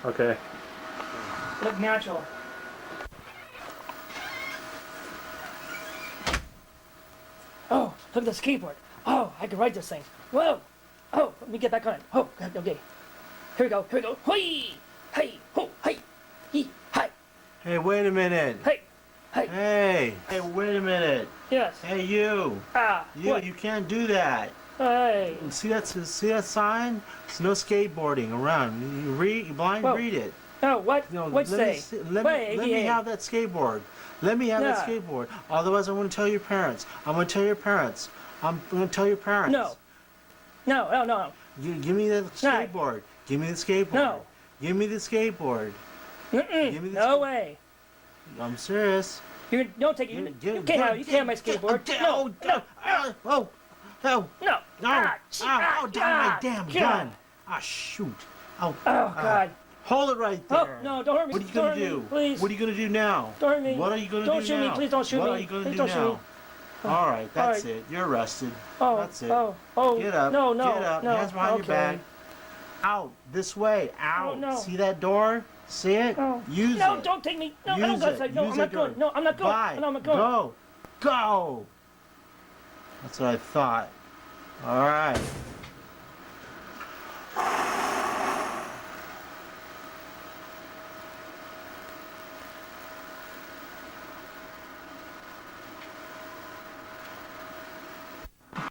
Okay. Look natural. Oh, look at the skateboard. Oh, I can ride this thing. Whoa. Oh, let me get back on it. Oh, okay. Here we go. Here we go. Hoi! Hey! Ho! Hey! Hee! Hi! Hey, wait a minute. Hey! Hey! Hey, wait a minute. Yes. Hey, you. What? You can't do that. Hey! See that sign? It's no skateboarding around. You blind Whoa. read it. Oh, what? No, What'd you say? let me have that skateboard. Let me have that No. skateboard. Otherwise, I'm going to tell your parents. I'm going to tell your parents. I'm going to tell your parents. No. No. You give me the skateboard. Give me the skateboard. No. Give me the skateboard. Give me the No way. I'm serious. You don't take it. You can't have my skateboard. No. Oh. No. Oh, down my damn gun. Ah, shoot. Oh, God. Hold it right Oh, there. no, don't hurt me. What are you going to do? Please. What are you going to do now? Don't hurt me. What are you going to do now? Don't shoot me. Please don't shoot me. What are you going to Please do don't shoot me. now? All right, that's right. it. You're arrested. Oh, That's it. Oh. Get up. No. Get up. No. Hands behind your back. Out. This way. Out. no. See that door? See it? No. Use it. No, don't take me. No, I don't Use go it. outside. No, Use I'm not that going. door. No, I'm not going. Bye. No, I'm not going. Go. Go. That's what I thought. All right.